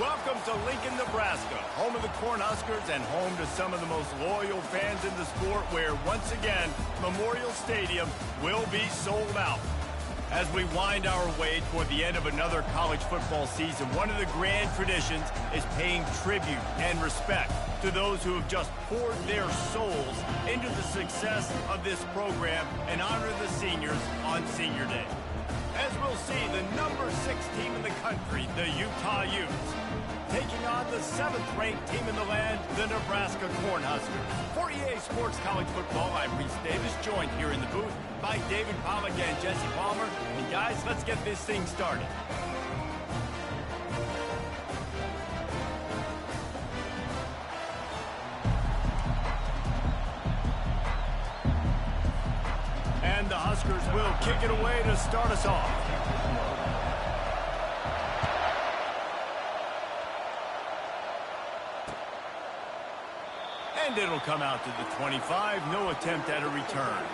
Welcome to Lincoln, Nebraska, home of the Cornhuskers and home to some of the most loyal fans in the sport, where, once again, Memorial Stadium will be sold out. As we wind our way toward the end of another college football season, one of the grand traditions is paying tribute and respect to those who have just poured their souls into the success of this program and honor the seniors on Senior Day. As we'll see, the number 6 team in the country, the Utah Utes, taking on the 7th-ranked team in the land, the Nebraska Cornhuskers. For EA Sports College Football, I'm Reese Davis, joined here in the booth by David Pollack and Jesse Palmer. And guys, let's get this thing started. And the Huskers will kick it away to start us off. And it'll come out to the 25. No attempt at a return.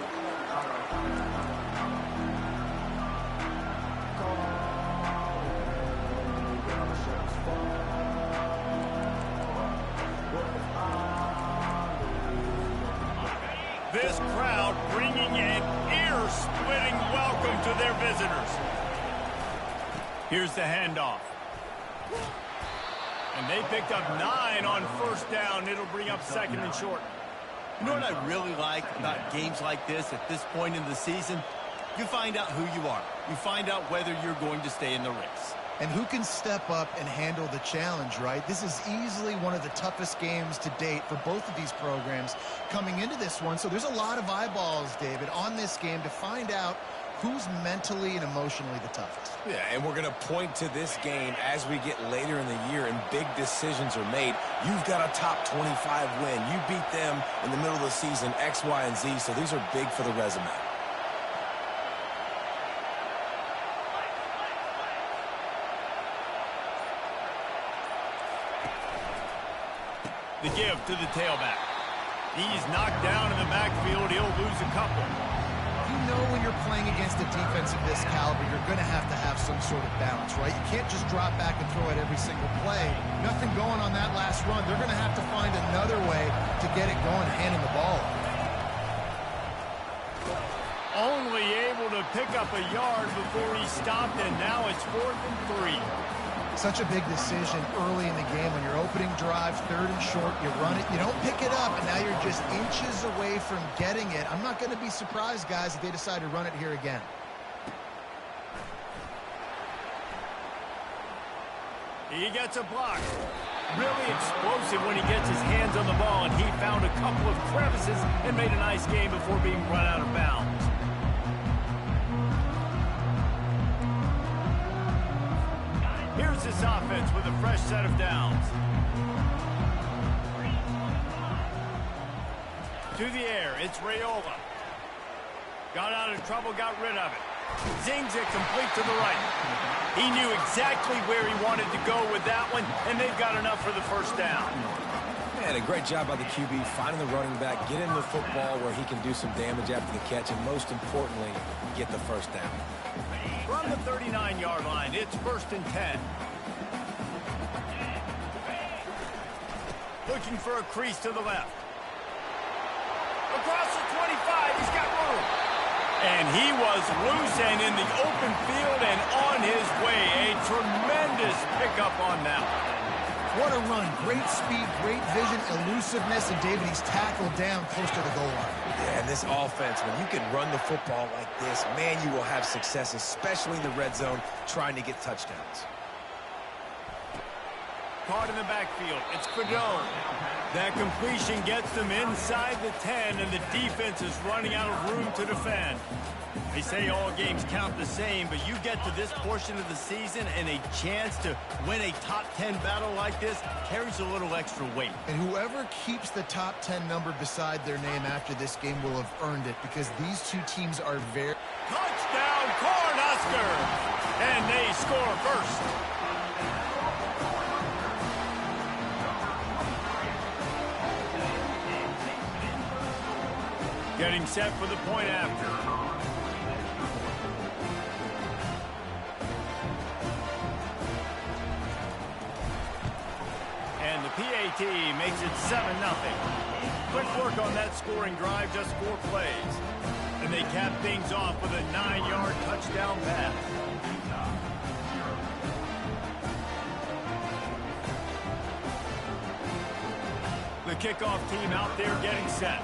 This crowd bringing an ear-splitting welcome to their visitors. Here's the handoff. And they picked up 9 on first down. It'll bring up 2nd and short. You know what I really like about games like this at this point in the season? You find out who you are. You find out whether you're going to stay in the race. And who can step up and handle the challenge, right? This is easily one of the toughest games to date for both of these programs coming into this one. So there's a lot of eyeballs, David, on this game to find out who's mentally and emotionally the toughest. Yeah, and we're going to point to this game as we get later in the year and big decisions are made. You've got a top 25 win. You beat them in the middle of the season, X, Y, and Z, so these are big for the resume. The give to the tailback. He's knocked down in the backfield. He'll lose a couple. You know when you're playing against a defense of this caliber, you're going to have some sort of balance, right? You can't just drop back and throw it every single play. Nothing going on that last run. They're going to have to find another way to get it going, handing the ball. Only able to pick up a yard before he stopped, and now it's 4th and 3. Such a big decision early in the game. When you're opening drive, 3rd and short, you run it, you don't pick it up, and now you're just inches away from getting it. I'm not going to be surprised, guys, if they decide to run it here again. He gets a block. Really explosive when he gets his hands on the ball, and he found a couple of crevices and made a nice game before being run out of bounds. Here's this offense with a fresh set of downs. To the air, it's Raiola. Got out of trouble, got rid of it. Zings it complete to the right. He knew exactly where he wanted to go with that one, and they've got enough for the first down. And a great job by the QB, finding the running back, get him the football where he can do some damage after the catch, and most importantly, get the first down. From the 39-yard line, it's 1st and 10. Looking for a crease to the left. Across the 25, he's got room. And he was loose and in the open field and on his way. A tremendous pickup on that one. What a run. Great speed, great vision, elusiveness, and David, he's tackled down close to the goal line. Yeah, and this offense, when you can run the football like this, man, you will have success, especially in the red zone, trying to get touchdowns. Caught in the backfield. It's Fedone. That completion gets them inside the 10, and the defense is running out of room to defend. They say all games count the same, but you get to this portion of the season and a chance to win a top 10 battle like this carries a little extra weight. And whoever keeps the top 10 number beside their name after this game will have earned it, because these two teams are very... Touchdown, Cornhuskers! And they score first. Getting set for the point after. team makes it 7-0. Quick work on that scoring drive, just 4 plays. And they cap things off with a 9-yard touchdown pass. The kickoff team out there getting set.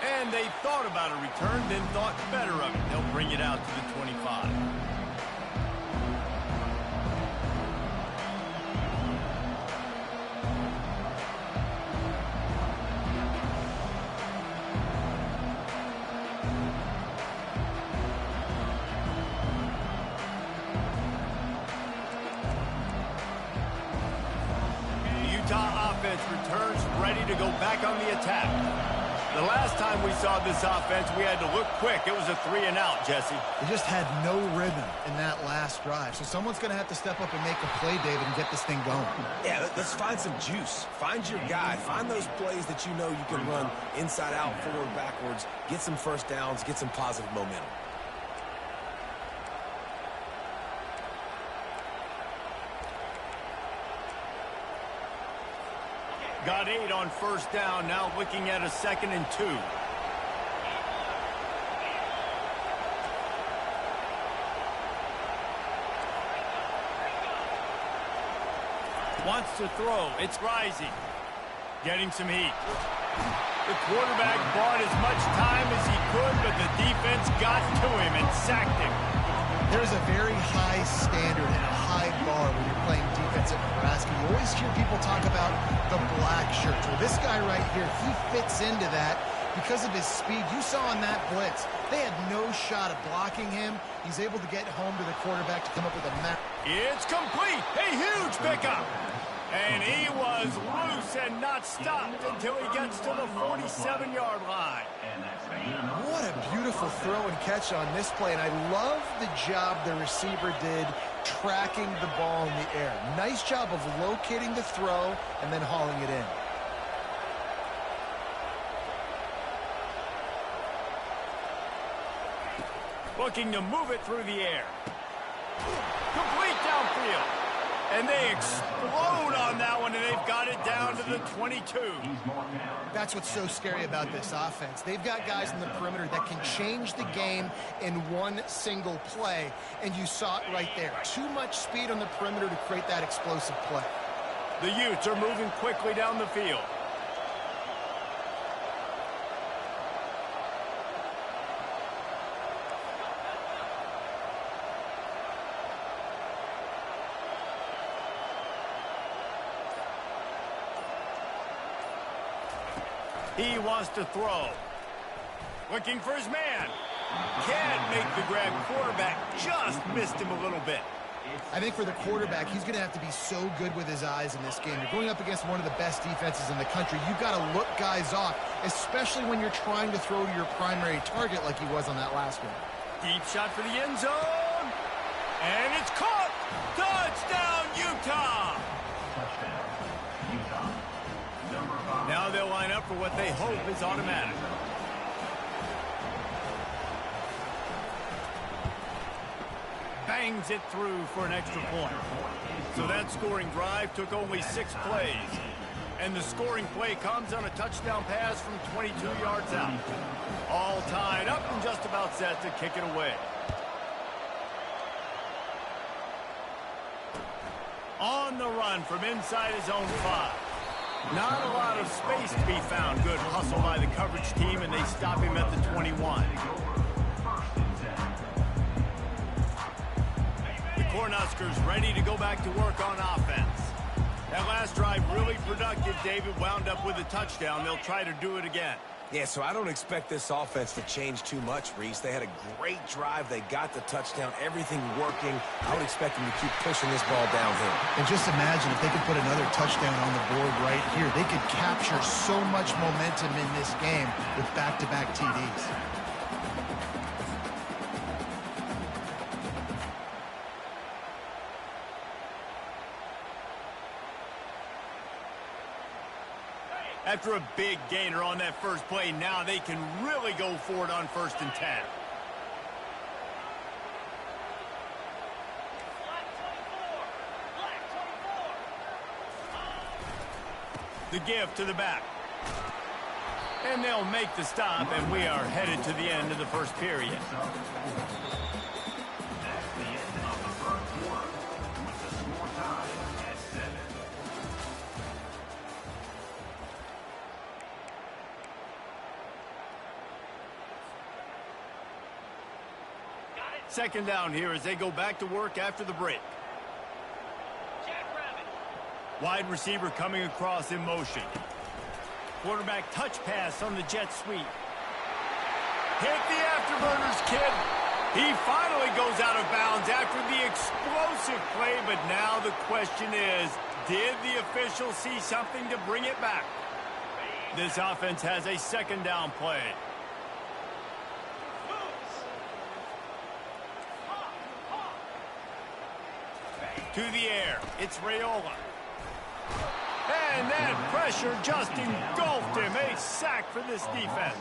And they thought about a return, then thought better of it. They'll bring it out to the 25. The Utah offense returns ready to go back on the attack. The last time we saw this offense, we had to look quick. It was a 3-and-out, Jesse. They just had no rhythm in that last drive. So someone's going to have to step up and make a play, David, and get this thing going. Yeah, let's find some juice. Find your guy. Find those plays that you know you can run inside out, forward, backwards. Get some first downs. Get some positive momentum. Got 8 on first down, now looking at a 2nd and 2. Wants to throw, it's rising. Getting some heat. The quarterback bought as much time as he could, but the defense got to him and sacked him. There's a very high standard and a high bar when you're playing defense at Nebraska. You always hear people talk about the black shirts. Well, this guy right here, he fits into that because of his speed. You saw in that blitz, they had no shot of blocking him. He's able to get home to the quarterback to come up with a map. It's complete. A huge pickup. And he was loose and not stopped until he gets to the 47-yard line. What a beautiful throw and catch on this play. And I love the job the receiver did tracking the ball in the air. Nice job of locating the throw and then hauling it in. Looking to move it through the air. Complete downfield. And they explode on that one, and they've got it down to the 22. That's what's so scary about this offense. They've got guys in the perimeter that can change the game in one single play, and you saw it right there. Too much speed on the perimeter to create that explosive play. The Utes are moving quickly down the field. He wants to throw. Looking for his man. Can't make the grab. Quarterback just missed him a little bit. I think for the quarterback, he's going to have to be so good with his eyes in this game. You're going up against one of the best defenses in the country. You've got to look guys off, especially when you're trying to throw to your primary target like he was on that last one. Deep shot for the end zone. And it's caught. Touchdown, Utah. Now they'll line up for what they hope is automatic. Bangs it through for an extra point. So that scoring drive took only 6 plays. And the scoring play comes on a touchdown pass from 22 yards out. All tied up and just about set to kick it away. On the run from inside his own 5. Not a lot of space to be found. Good hustle by the coverage team, and they stop him at the 21. The Cornhuskers ready to go back to work on offense. That last drive really productive. David wound up with a touchdown. They'll try to do it again. Yeah, so I don't expect this offense to change too much, Reese. They had a great drive. They got the touchdown. Everything working. I would expect them to keep pushing this ball downhill. And just imagine if they could put another touchdown on the board right here. They could capture so much momentum in this game with back-to-back TDs. After a big gainer on that first play, now they can really go for it on 1st and 10. The give to the back. And they'll make the stop, and we are headed to the end of the first period. Second down here as they go back to work after the break. Wide receiver coming across in motion. Quarterback touch pass on the jet sweep. Hit the afterburners, kid. He finally goes out of bounds after the explosive play, but now the question is, did the official see something to bring it back? This offense has a second down play. To the air, it's Raiola. And that pressure just engulfed him. A sack for this defense.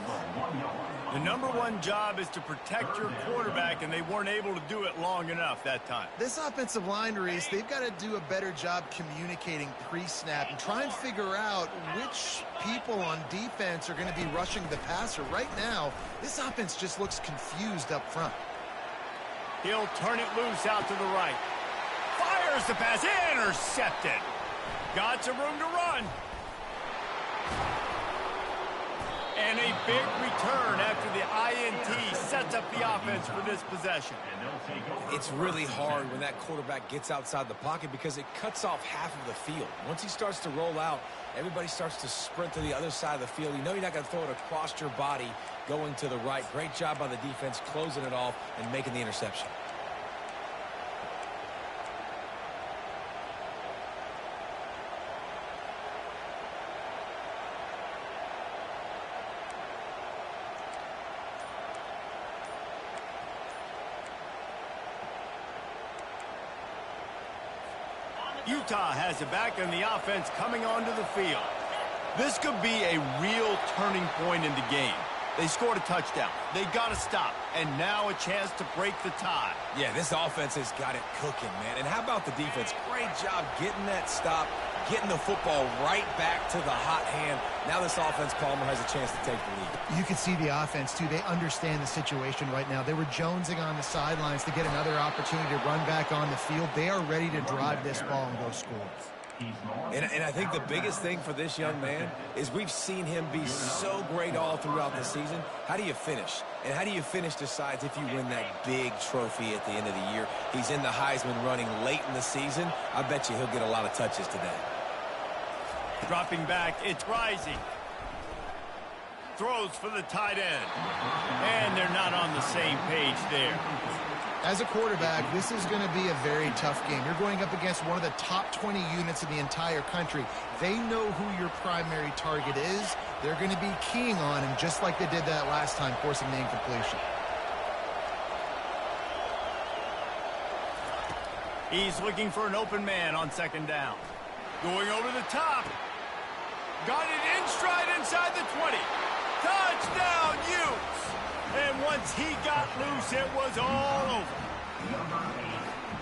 The #1 job is to protect your quarterback, and they weren't able to do it long enough that time. This offensive line, Reese, they've got to do a better job communicating pre-snap and try and figure out which people on defense are going to be rushing the passer. Right now, this offense just looks confused up front. He'll turn it loose out to the right. Fires the pass, intercepted. Got some room to run. And a big return after the INT sets up the offense for this possession. It's really hard when that quarterback gets outside the pocket because it cuts off half of the field. Once he starts to roll out, everybody starts to sprint to the other side of the field. You know you're not going to throw it across your body going to the right. Great job by the defense closing it off and making the interception. Utah has it back, and the offense coming onto the field. This could be a real turning point in the game. They scored a touchdown. They got to stop, and now a chance to break the tie. Yeah, this offense has got it cooking, man. And how about the defense? Great job getting that stop, getting the football right back to the hot hand. Now this offense, Palmer, has a chance to take the lead. You can see the offense, too. They understand the situation right now. They were jonesing on the sidelines to get another opportunity to run back on the field. They are ready to drive this ball and go score. And I think the biggest thing for this young man is we've seen him be so great all throughout the season. How do you finish? And how do you finish decides if you win that big trophy at the end of the year. He's in the Heisman running late in the season. I bet you he'll get a lot of touches today. Dropping back, it's Rising. Throws for the tight end. And they're not on the same page there. As a quarterback, this is going to be a very tough game. You're going up against one of the top 20 units in the entire country. They know who your primary target is. They're going to be keying on him just like they did that last time, forcing the incompletion. He's looking for an open man on second down. Going over the top. Got it in stride inside the 20. Touchdown, Utes! And once he got loose, it was all over.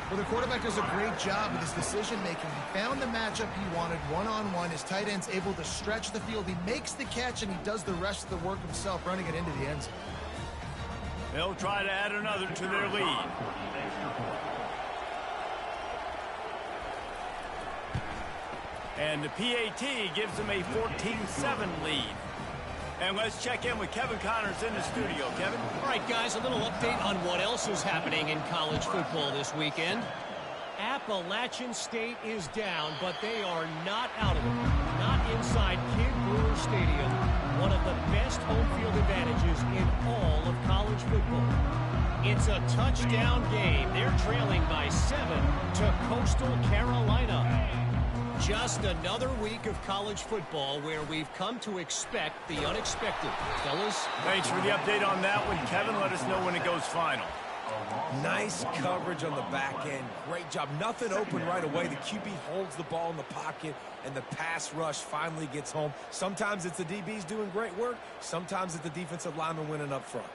Well, the quarterback does a great job with his decision-making. He found the matchup he wanted one-on-one. His tight end's able to stretch the field. He makes the catch, and he does the rest of the work himself, running it into the end zone. They'll try to add another to their lead. And the PAT gives them a 14-7 lead. And let's check in with Kevin Connors in the studio. Kevin? All right, guys, a little update on what else is happening in college football this weekend. Appalachian State is down, but they are not out of it. Not inside Kid Brewer Stadium, one of the best home field advantages in all of college football. It's a touchdown game. They're trailing by 7 to Coastal Carolina. Just another week of college football where we've come to expect the unexpected. Fellas? Thanks for the update on that one, Kevin. Let us know when it goes final. Nice coverage on the back end. Great job. Nothing open right away. The QB holds the ball in the pocket, and the pass rush finally gets home. Sometimes it's the DBs doing great work. Sometimes it's the defensive lineman winning up front.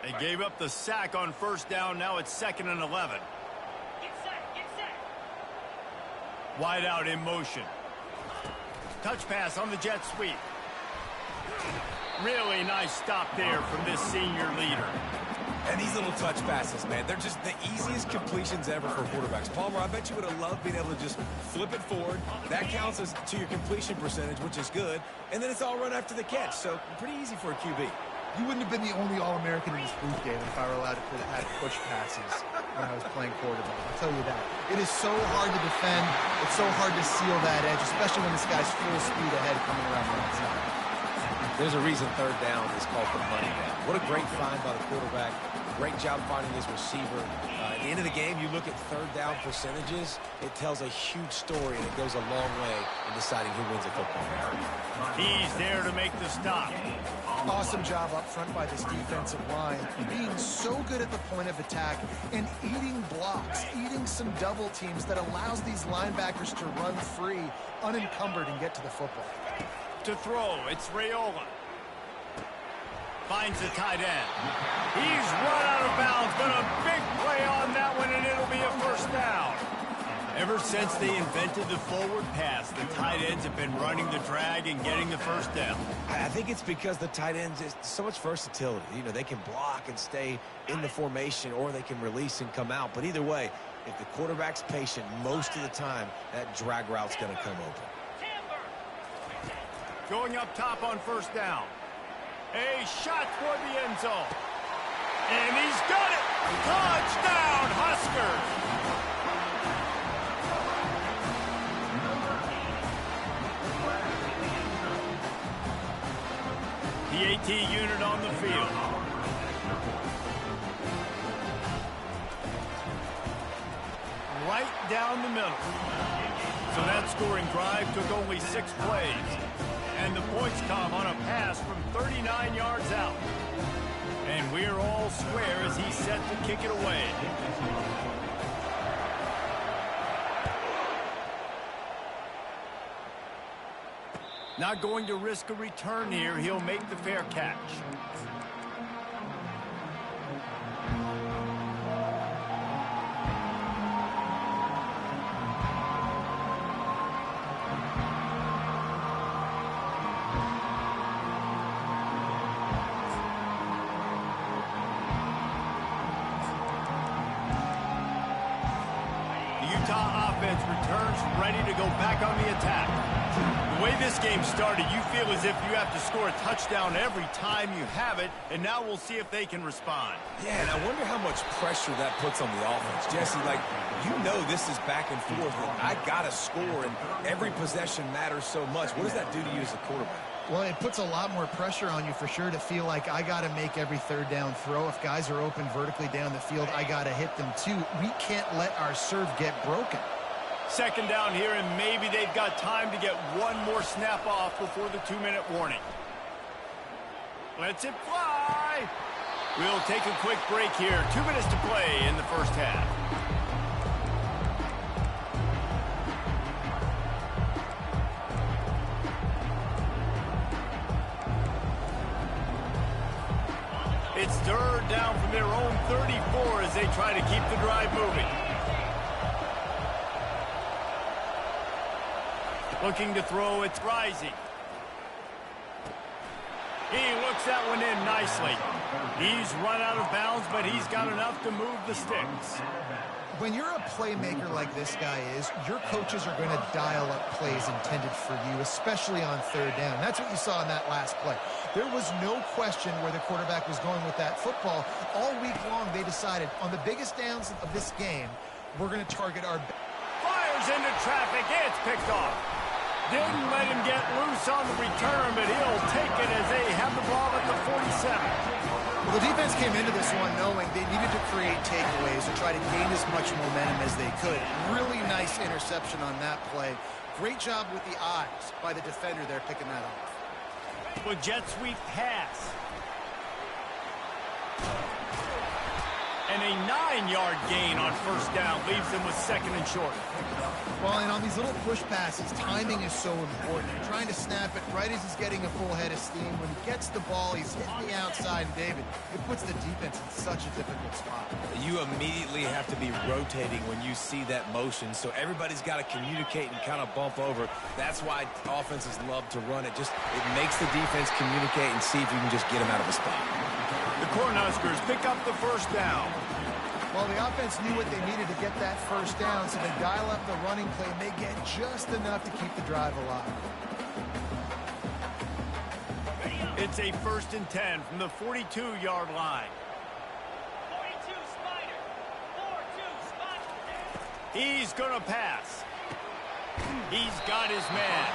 They gave up the sack on first down. Now it's 2nd and 11. Get set. Wide out in motion. Touch pass on the jet sweep. Really nice stop there from this senior leader. And these little touch passes, man, they're just the easiest completions ever for quarterbacks. Palmer, I bet you would have loved being able to just flip it forward. That counts as to your completion percentage, which is good. And then it's all run after the catch, so pretty easy for a QB. You wouldn't have been the only All-American in this booth, David, if I were allowed to have push passes when I was playing quarterback. I'll tell you that. It is so hard to defend. It's so hard to seal that edge, especially when this guy's full speed ahead coming around the outside. There's a reason third down is called the money down. What a great find by the quarterback. Great job finding his receiver. At the end of the game, you look at third down percentages. It tells a huge story, and it goes a long way in deciding who wins a football game. He's there to make the stop. Awesome job up front by this defensive line, being so good at the point of attack and eating blocks, eating some double teams that allows these linebackers to run free, unencumbered, and get to the football. To throw, it's Raiola. Finds the tight end. He's run out of bounds, but a big play on that one, and it'll be a first down. Ever since they invented the forward pass, the tight ends have been running the drag and getting the first down. I think it's because the tight ends is so much versatility. You know, they can block and stay in the formation, or they can release and come out. But either way, if the quarterback's patient most of the time, that drag route's going to come open. Going up top on first down. A shot toward the end zone. And he's got it! Touchdown, Huskers! The AT unit on the field. Right down the middle. So that scoring drive took only 6 plays. And the points come on a pass from 39 yards out. And we're all square as he's set to kick it away. Not going to risk a return here. He'll make the fair catch. Returns ready to go back on the attack. The way this game started, you feel as if you have to score a touchdown every time you have it, and now we'll see if they can respond. Yeah, and I wonder how much pressure that puts on the offense. Jesse, like, you know this is back and forth, and I got to score, and every possession matters so much. What does that do to you as a quarterback? Well, it puts a lot more pressure on you for sure to feel like I got to make every third down throw. If guys are open vertically down the field, I got to hit them too. We can't let our serve get broken. Second down here, and maybe they've got time to get one more snap off before the 2-minute warning. Lets it fly. We'll take a quick break here. 2 minutes to play in the first half. It's third down from their own 34 as they try to keep the drive moving. Looking to throw, it's Rising. He looks that one in nicely. He's run out of bounds, but he's got enough to move the sticks. When you're a playmaker like this guy is, your coaches are going to dial up plays intended for you, especially on third down. That's what you saw in that last play. There was no question where the quarterback was going with that football. All week long, they decided on the biggest downs of this game, we're going to target our... Fires into traffic. It's picked off. Didn't let him get loose on the return, but he'll take it as they have the ball at the 47. Well, the defense came into this one knowing they needed to create takeaways or try to gain as much momentum as they could. Really nice interception on that play. Great job with the eyes by the defender there picking that off. With jet sweep pass. And a 9-yard gain on first down leaves them with second and short. Well, and on these little push passes, timing is so important. You're trying to snap it right as he's getting a full head of steam. When he gets the ball, he's hitting the outside. And David, it puts the defense in such a difficult spot. You immediately have to be rotating when you see that motion, so everybody's got to communicate and kind of bump over. That's why offenses love to run it. It makes the defense communicate and see if you can just get them out of a spot. The Cornhuskers pick up the first down. Well, the offense knew what they needed to get that first down, so they dial up the running play, and they get just enough to keep the drive alive. It's a 1st and 10 from the 42-yard line. 42 Spider. 4-2 Spider. He's going to pass. He's got his man.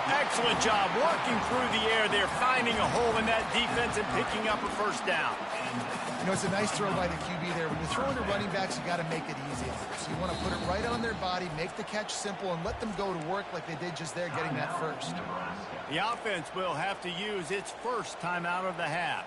Excellent job working through the air there, finding a hole in that defense and picking up a first down. You know, it's a nice throw by the QB there. When you're throwing to running backs, you got to make it easy. So you want to put it right on their body, make the catch simple, and let them go to work like they did just there, getting that first. The offense will have to use its first timeout of the half.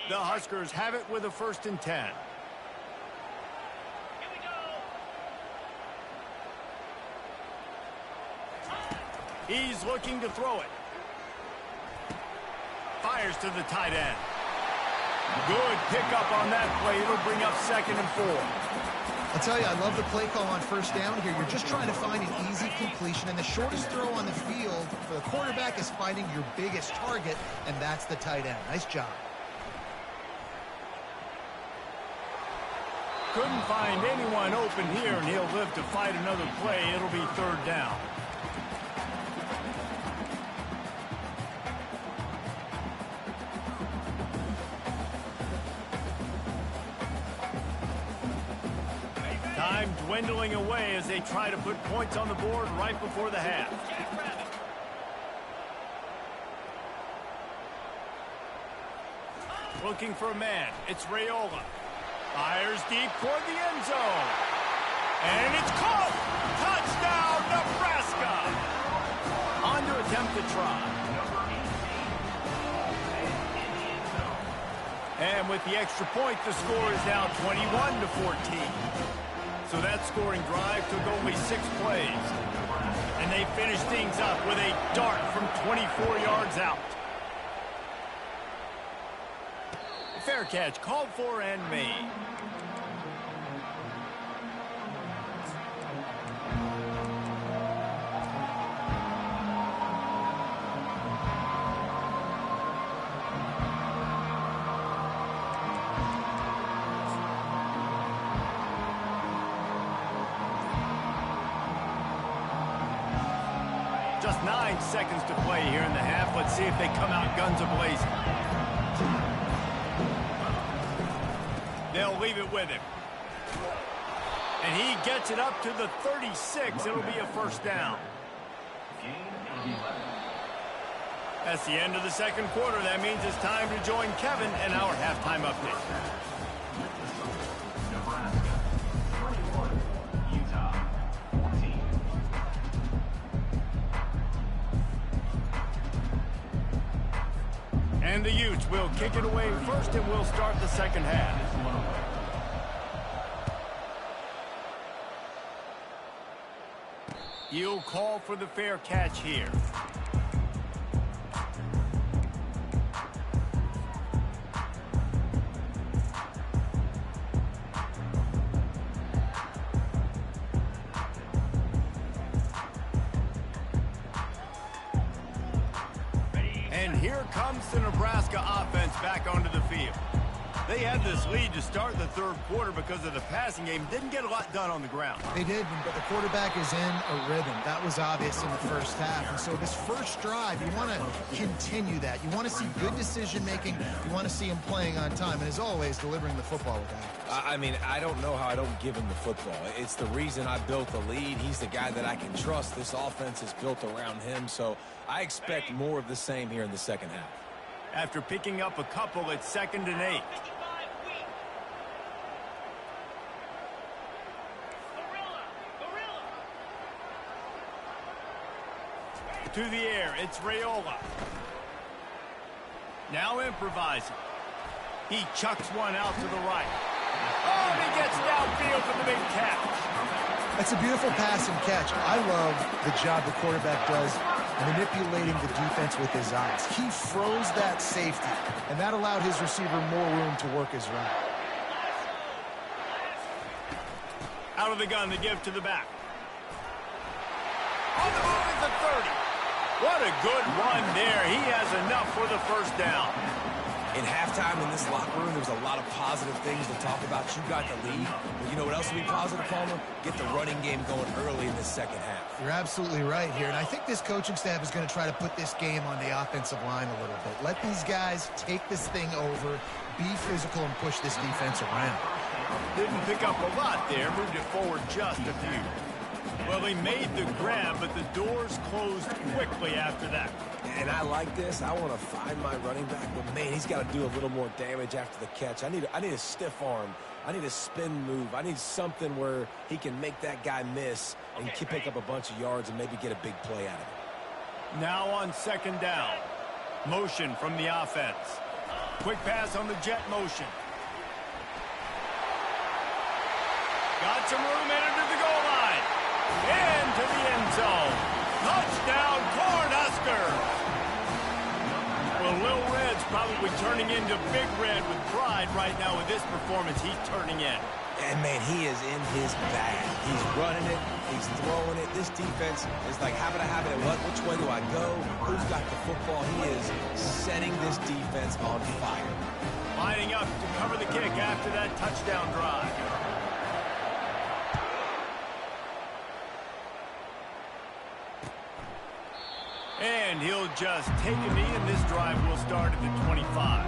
The Huskers have it with a 1st and 10. Here we go. He's looking to throw it. Fires to the tight end. Good pickup on that play. It'll bring up 2nd and 4. I'll tell you, I love the play call on first down here. You're just trying to find an easy completion, and the shortest throw on the field for the quarterback is finding your biggest target, and that's the tight end. Nice job. Couldn't find anyone open here, and he'll live to fight another play. It'll be 3rd down. Time dwindling away as they try to put points on the board right before the half. Looking for a man. It's Raiola. Fires deep toward the end zone. And it's caught! Touchdown, Nebraska! On to attempt the try. And with the extra point, the score is now 21-14. So that scoring drive took only 6 plays. And they finished things up with a dart from 24 yards out. Fair catch called for and made. Just 9 seconds to play here in the half. Let's see if they come out guns a-blazing. They'll leave it with him. And he gets it up to the 36. It'll be a 1st down. That's the end of the 2nd quarter. That means it's time to join Kevin in our halftime update. And the Utes will kick it away first, and we'll start the 2nd half. You'll call for the fair catch here. And here comes the Nebraska offense back onto the field. They had this lead to start the third quarter because of the passing game. Didn't get a lot done on the ground. They did, but the quarterback is in a rhythm. That was obvious in the first half. And so this first drive, you want to continue that. You want to see good decision-making. You want to see him playing on time. And as always, delivering the football with that. I mean, I don't know how I don't give him the football. It's the reason I built the lead. He's the guy that I can trust. This offense is built around him. So I expect more of the same here in the second half. After picking up a couple, it's 2nd and 8. To the air, it's Raiola. Now improvising. He chucks one out to the right. Oh, and he gets downfield for the big catch. That's a beautiful pass and catch. I love the job the quarterback does manipulating the defense with his eyes. He froze that safety, and that allowed his receiver more room to work his route. Out of the gun, the give to the back. On the move at the 30. What a good run there. He has enough for the first down. In halftime in this locker room, there was a lot of positive things to talk about. You got the lead. But you know what else will be positive, Palmer? Get the running game going early in the second half. You're absolutely right here. And I think this coaching staff is going to try to put this game on the offensive line a little bit. Let these guys take this thing over, be physical, and push this defense around. Didn't pick up a lot there. Moved it forward just a few. Well, he made the grab, but the doors closed quickly after that. And I like this. I want to find my running back, but man, he's got to do a little more damage after the catch. I need a stiff arm. I need a spin move. I need something where he can make that guy miss and pick up a bunch of yards and maybe get a big play out of it. Now on 2nd down. Motion from the offense. Quick pass on the jet motion. Got some room into the goal line. Into the end zone. Touchdown, Cornhuskers. Well, Lil Red's probably turning into Big Red with pride right now with this performance he's turning in. And, man, he is in his bag. He's running it. He's throwing it. This defense is like, how would I have it? Which way do I go? Who's got the football? He is setting this defense on fire. Lining up to cover the kick after that touchdown drive. And he'll just take a knee, and this drive will start at the 25.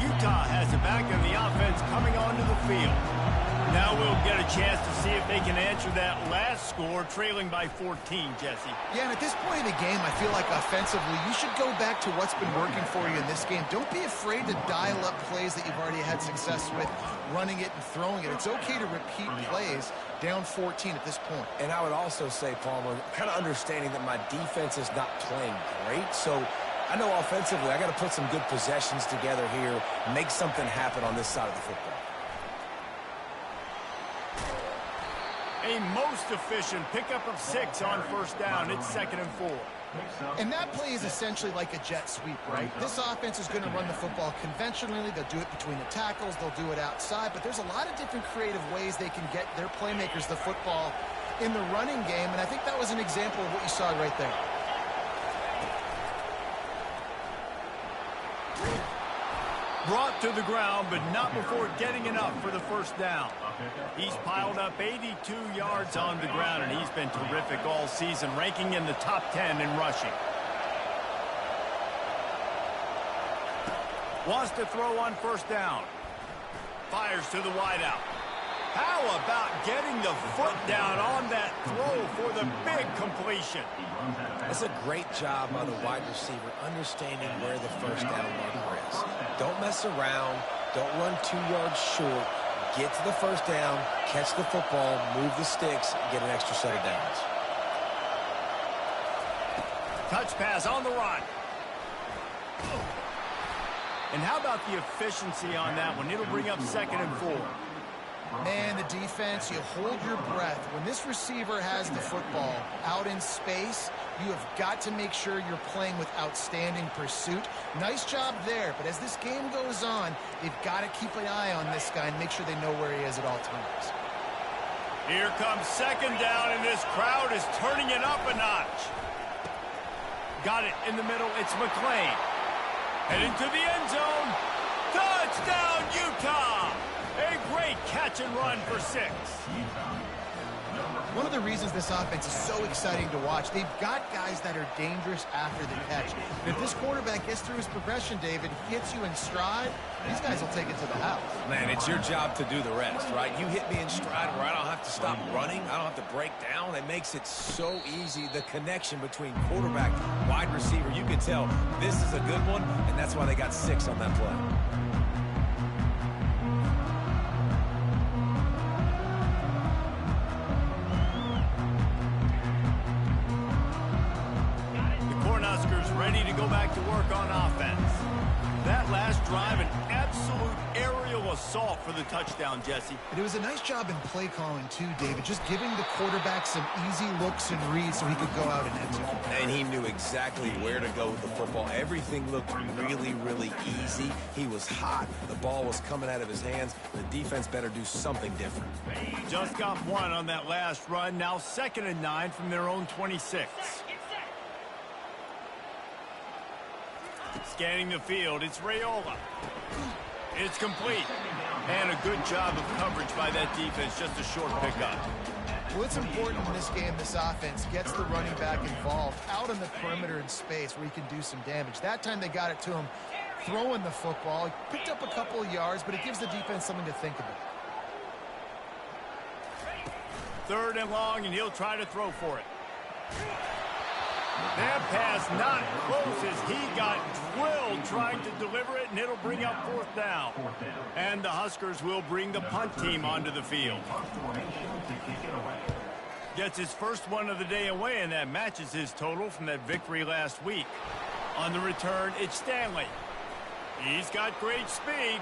Utah has it back, and the offense coming onto the field. Now we'll get a chance to see if they can answer that last score, trailing by 14, Jesse. Yeah, and at this point in the game, I feel like offensively, you should go back to what's been working for you in this game. Don't be afraid to dial up plays that you've already had success with, running it and throwing it. It's okay to repeat plays down 14 at this point. And I would also say, Palmer, kind of understanding that my defense is not playing great, so I know offensively I got to put some good possessions together here, make something happen on this side of the football. A most efficient pickup of 6 on 1st down. It's 2nd and 4. And that play is essentially like a jet sweep, right? This offense is going to run the football conventionally. They'll do it between the tackles. They'll do it outside. But there's a lot of different creative ways they can get their playmakers the football in the running game. And I think that was an example of what you saw right there. Brought to the ground, but not before getting enough for the 1st down. He's piled up 82 yards on the ground, and he's been terrific all season, ranking in the top 10 in rushing. Wants to throw on 1st down. Fires to the wideout. How about getting the foot down on that throw for the big completion? That's a great job by the wide receiver, understanding where the 1st down marker is. Don't mess around. Don't run 2 yards short. Get to the 1st down, catch the football, move the sticks, get an extra set of downs. Touch pass on the run. And how about the efficiency on that one? It'll bring up 2nd and 4. Man, the defense, you hold your breath. When this receiver has the football out in space, you have got to make sure you're playing with outstanding pursuit. Nice job there, but as this game goes on, they've got to keep an eye on this guy and make sure they know where he is at all times. Here comes second down, and this crowd is turning it up a notch. Got it in the middle. It's McClain. Heading to the end zone. Touchdown, Utah! A great catch and run for 6. One of the reasons this offense is so exciting to watch, they've got guys that are dangerous after the catch. And if this quarterback gets through his progression, David, hits you in stride, these guys will take it to the house. Man, it's your job to do the rest, right? You hit me in stride where I don't have to stop running. I don't have to break down. It makes it so easy. The connection between quarterback, wide receiver, you can tell this is a good one, and that's why they got 6 on that play. Ready to go back to work on offense. That last drive, an absolute aerial assault for the touchdown, Jesse. And it was a nice job in play calling too, David, just giving the quarterback some easy looks and reads so he could go out and end zone. And he knew exactly where to go with the football. Everything looked really, really easy. He was hot. The ball was coming out of his hands. The defense better do something different. Just got 1 on that last run. Now 2nd and 9 from their own 26. Scanning the field, it's Raiola. It's complete. And a good job of coverage by that defense, just a short pickup. Well, it's important in this game, this offense gets the running back involved out on the perimeter in space where he can do some damage. That time they got it to him throwing the football. He picked up a couple of yards, but it gives the defense something to think about. 3rd and long, and he'll try to throw for it. That pass not close as he got drilled trying to deliver it, and it'll bring up 4th down. And the Huskers will bring the punt team onto the field. Gets his first one of the day away, and that matches his total from that victory last week. On the return, it's Stanley. He's got great speed.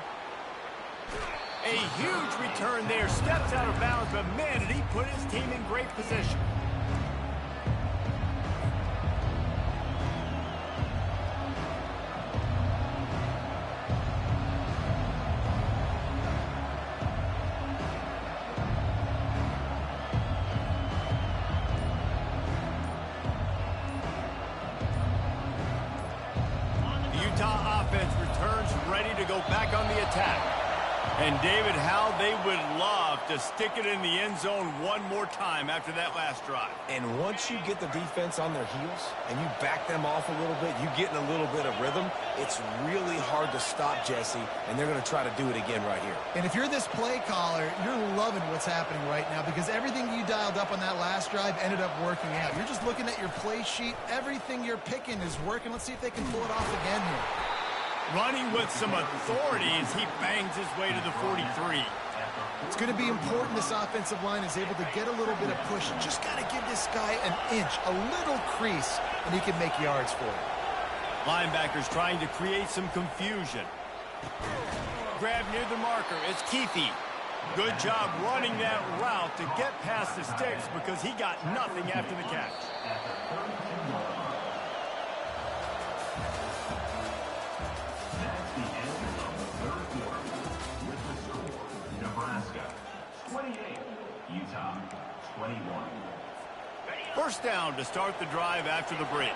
A huge return there, steps out of bounds, but man, did he put his team in great position. Utah offense returns ready to go back on the attack. And David, how they would love to stick it in the end zone one more time after that last drive. And once you get the defense on their heels and you back them off a little bit, you get in a little bit of rhythm, it's really hard to stop, Jesse, and they're going to try to do it again right here. And if you're this play caller, you're loving what's happening right now because everything you dialed up on that last drive ended up working out. You're just looking at your play sheet. Everything you're picking is working. Let's see if they can pull it off again here. Running with some authority as he bangs his way to the 43. It's going to be important this offensive line is able to get a little bit of push. Just got to give this guy an inch, a little crease, and he can make yards for it. Linebackers trying to create some confusion. Grab near the marker. It's Keefe. Good job running that route to get past the sticks because he got nothing after the catch. Utah 21. First down to start the drive after the break.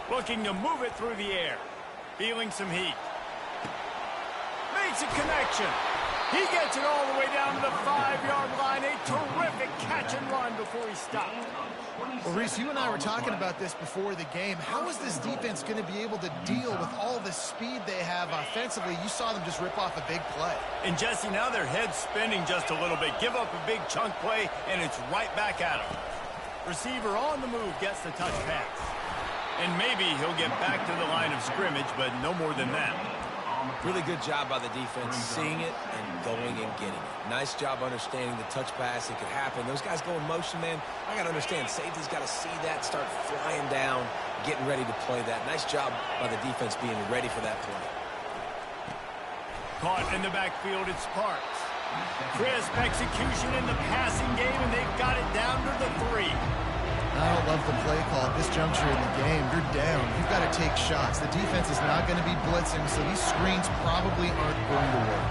Looking to move it through the air. Feeling some heat. Makes a connection. He gets it all the way down to the 5-yard line. A terrific catch and run before he stopped. Well, Reese, you and I were talking about this before the game. How is this defense going to be able to deal with all the speed they have offensively? You saw them just rip off a big play. And, Jesse, now their head's spinning just a little bit. Give up a big chunk play, and it's right back at him. Receiver on the move gets the touch pass. And maybe he'll get back to the line of scrimmage, but no more than that. Really good job by the defense, seeing it and going and getting it. Nice job understanding the touch pass. It could happen. Those guys go in motion, man. I got to understand, safety's got to see that, start flying down, getting ready to play that. Nice job by the defense being ready for that play. Caught in the backfield, it's Parks. Crisp execution in the passing game, and they've got it down to the 3. I don't love the play call at this juncture in the game. You're down. You've got to take shots. The defense is not going to be blitzing, so these screens probably aren't going to work.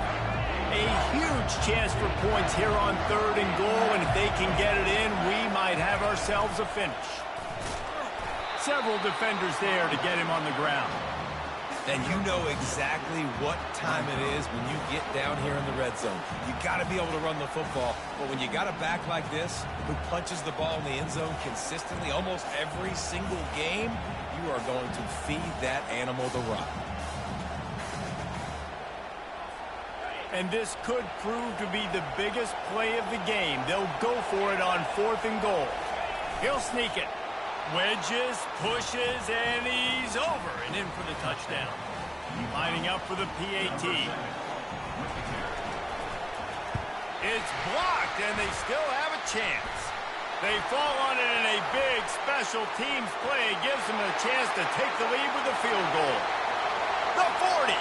A huge chance for points here on 3rd and goal, and if they can get it in, we might have ourselves a finish. Several defenders there to get him on the ground. And you know exactly what time it is when you get down here in the red zone. You got to be able to run the football, but when you got a back like this who punches the ball in the end zone consistently almost every single game, you are going to feed that animal the rock. And this could prove to be the biggest play of the game. They'll go for it on 4th and goal. He'll sneak it. Wedges, pushes, and he's over and in for the touchdown. Lining up for the PAT. It's blocked, and they still have a chance. They fall on it in a big special teams play. Gives them a chance to take the lead with a field goal. The 40,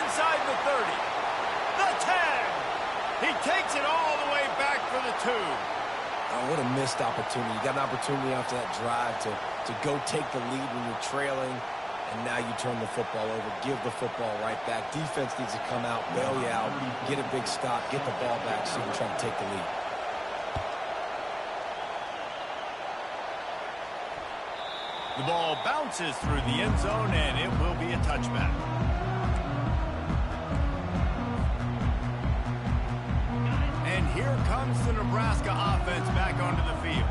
inside the 30, the 10. He takes it all the way back for the 2. Oh, what a missed opportunity. You got an opportunity after that drive to go take the lead when you're trailing, and now you turn the football over, give the football right back. Defense needs to come out, bail you out, get a big stop, get the ball back so you can try to take the lead. The ball bounces through the end zone, and it will be a touchback. And here comes the Nebraska offense back onto the field.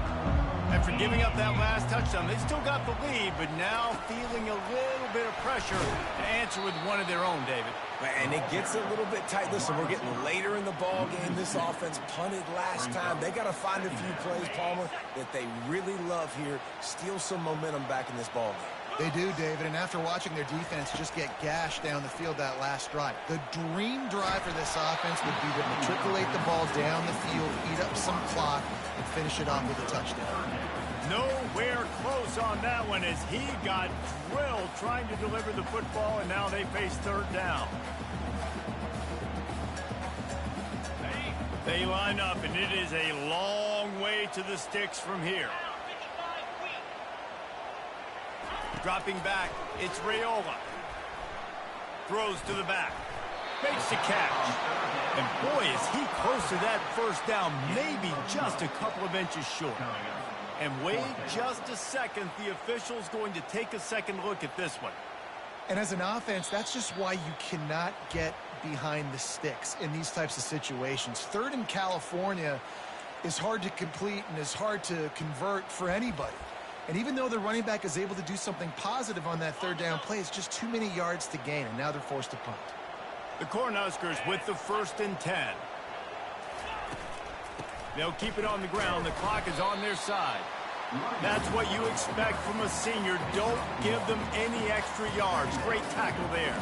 After giving up that last touchdown, they still got the lead, but now feeling a little bit of pressure to answer with one of their own, David. And it gets a little bit tight. Listen, we're getting later in the ball game. This offense punted last time. They got to find a few plays, Palmer, that they really love here. Steal some momentum back in this ball game. They do, David, and after watching their defense just get gashed down the field that last drive, the dream drive for this offense would be to matriculate the ball down the field, eat up some clock, and finish it off with a touchdown. Nowhere close on that one as he got drilled trying to deliver the football, and now they face 3rd down. They line up, and it is a long way to the sticks from here. Dropping back, it's Raiola. Throws to the back. Makes the catch. And boy, is he close to that 1st down, maybe just a couple of inches short. And wait just a second, the official's going to take a second look at this one. And as an offense, that's just why you cannot get behind the sticks in these types of situations. 3rd in California is hard to complete and is hard to convert for anybody. And even though the running back is able to do something positive on that 3rd down play, it's just too many yards to gain, and now they're forced to punt. The Cornhuskers with the 1st and 10. They'll keep it on the ground. The clock is on their side. That's what you expect from a senior. Don't give them any extra yards. Great tackle there.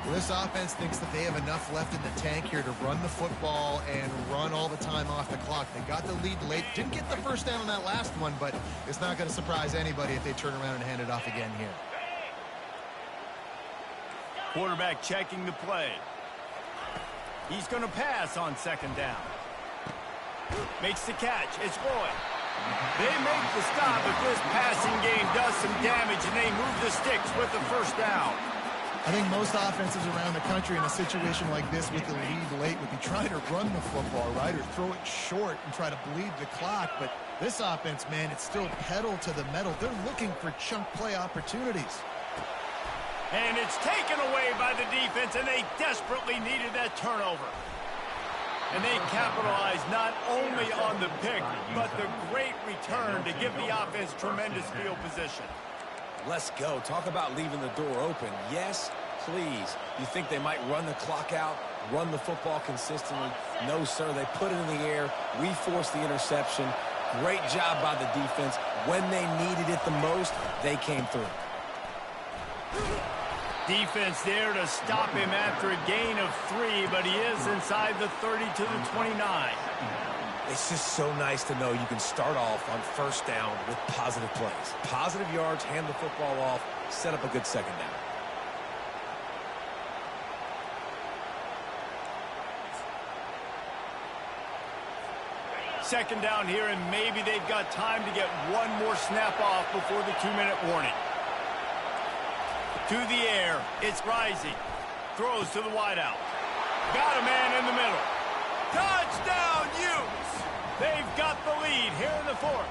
Well, this offense thinks that they have enough left in the tank here to run the football and run all the time off the clock. They got the lead late. Didn't get the 1st down on that last one, but it's not going to surprise anybody if they turn around and hand it off again here. Quarterback checking the play. He's going to pass on 2nd down. Makes the catch. It's Roy. They make the stop, but this passing game does some damage, and they move the sticks with the 1st down. I think most offenses around the country in a situation like this with the lead late would be trying to run the football, right, or throw it short and try to bleed the clock. But this offense, man, it's still pedal to the metal. They're looking for chunk play opportunities. And it's taken away by the defense, and they desperately needed that turnover. And they capitalized not only on the pick, but the great return to give the offense tremendous field position. Let's go. Talk about leaving the door open. Yes, please. You think they might run the clock out, run the football consistently? No, sir. They put it in the air. We forced the interception. Great job by the defense. When they needed it the most, they came through. Defense there to stop him after a gain of 3, but he is inside the 30 to the 29. It's just so nice to know you can start off on 1st down with positive plays. Positive yards, hand the football off, set up a good 2nd down. Second down here, and maybe they've got time to get one more snap off before the 2-minute warning. To the air, it's Rising. Throws to the wideout. Got a man in the middle. Touchdown, Utes! They've got the lead here in the fourth.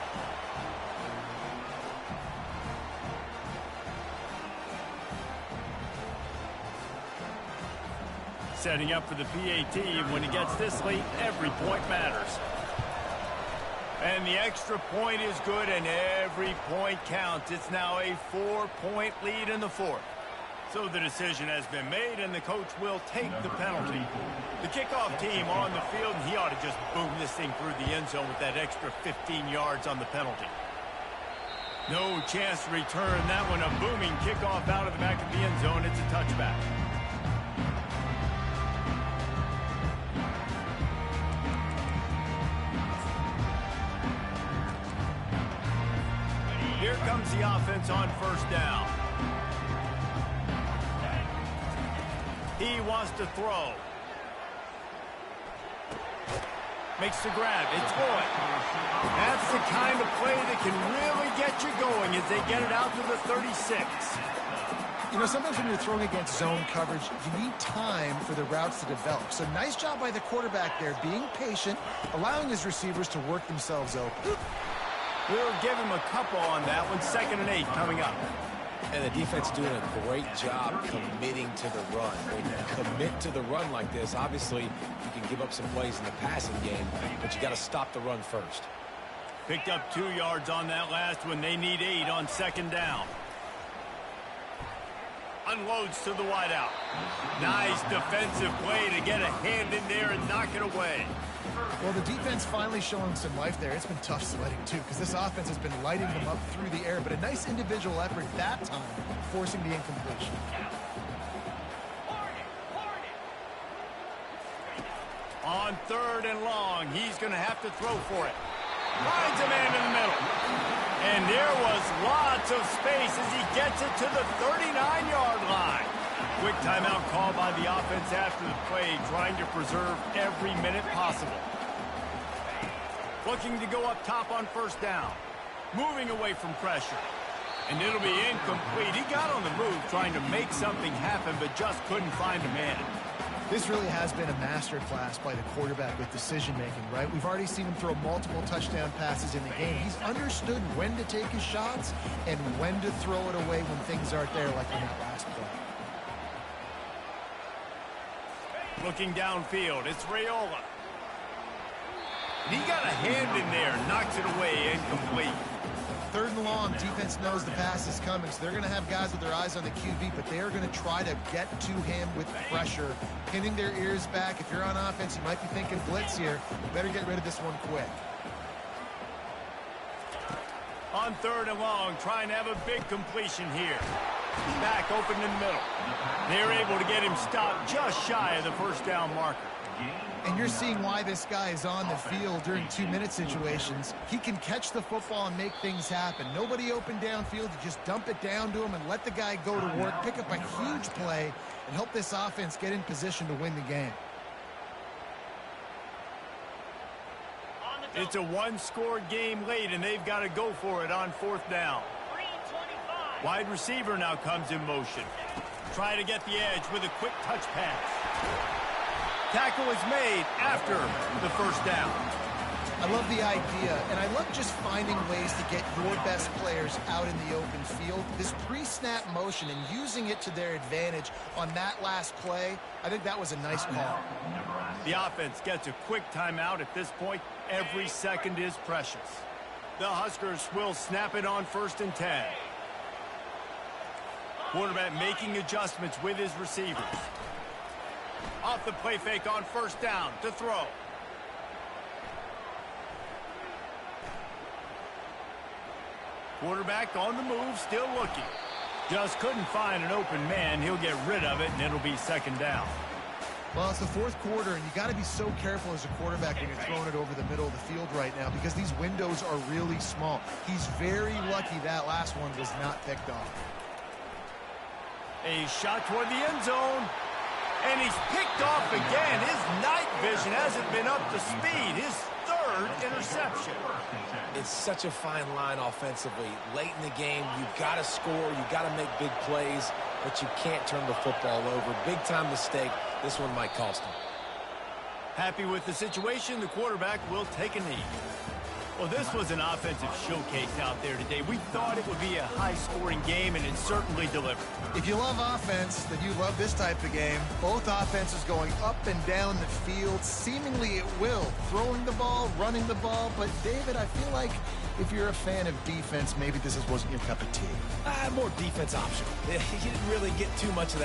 Setting up for the PAT. When he gets this late, every point matters. And the extra point is good, and every point counts. It's now a 4-point lead in the fourth. So the decision has been made, and the coach will take the penalty. The kickoff team on the field, and he ought to just boom this thing through the end zone with that extra 15 yards on the penalty. No chance to return that one. A booming kickoff out of the back of the end zone. It's a touchback. Here comes the offense on first down. He wants to throw. Makes the grab. It's going. That's the kind of play that can really get you going as they get it out to the 36. You know, sometimes when you're throwing against zone coverage, you need time for the routes to develop. So nice job by the quarterback there, being patient, allowing his receivers to work themselves open. We'll give him a couple on that one. 2nd and 8 coming up. And the defense doing a great job committing to the run. When you commit to the run like this, obviously you can give up some plays in the passing game, but you got to stop the run first. Picked up 2 yards on that last one. They need 8 on 2nd down. Unloads to the wideout. Nice defensive play to get a hand in there and knock it away. Well, the defense finally showing some life there. It's been tough sledding, too, because this offense has been lighting them up through the air. But a nice individual effort that time, forcing the incompletion. On 3rd and long, he's going to have to throw for it. Finds a man in the middle. And there was lots of space as he gets it to the 39-yard line. Quick timeout called by the offense after the play, trying to preserve every minute possible. Looking to go up top on first down. Moving away from pressure. And it'll be incomplete. He got on the move trying to make something happen, but just couldn't find a man. This really has been a masterclass by the quarterback with decision-making, right? We've already seen him throw multiple touchdown passes in the game. He's understood when to take his shots and when to throw it away when things aren't there, like in that last play. Looking downfield, it's Raiola. And he got a hand in there, knocks it away, incomplete. 3rd and long, defense knows the pass is coming, so they're going to have guys with their eyes on the QB, but they are going to try to get to him with pressure, pinning their ears back. If you're on offense, you might be thinking blitz here. You better get rid of this one quick. On 3rd and long, trying to have a big completion here. Back open in the middle. They're able to get him stopped just shy of the first down marker. And you're seeing why this guy is on the field during 2-minute situations. He can catch the football and make things happen. Nobody open downfield. You just dump it down to him and let the guy go to work, pick up a huge play, and help this offense get in position to win the game. It's a one-score game late, and they've got to go for it on 4th down. Wide receiver now comes in motion. Try to get the edge with a quick touch pass. Tackle is made after the first down. I love the idea, and I love just finding ways to get your best players out in the open field. This pre-snap motion and using it to their advantage on that last play, I think that was a nice call. The offense gets a quick timeout at this point. Every second is precious. The Huskers will snap it on 1st and 10. Quarterback making adjustments with his receivers. Off the play fake on 1st down to throw. Quarterback on the move, still looking. Just couldn't find an open man. He'll get rid of it, and it'll be 2nd down. Well, it's the 4th quarter, and you got to be so careful as a quarterback when you're throwing it over the middle of the field right now because these windows are really small. He's very lucky that last one was not picked off. A shot toward the end zone. And he's picked off again. His night vision hasn't been up to speed. His 3rd interception. interception. It's such a fine line offensively. Late in the game, you've got to score, you've got to make big plays, but you can't turn the football over. Big-time mistake. This one might cost him. Happy with the situation, the quarterback will take a knee. Well, this was an offensive showcase out there today. We thought it would be a high-scoring game, and it certainly delivered. If you love offense, then you love this type of game. Both offenses going up and down the field, seemingly at will, throwing the ball, running the ball. But, David, I feel like if you're a fan of defense, maybe this wasn't your cup of tea. More defense optional. You didn't really get too much of that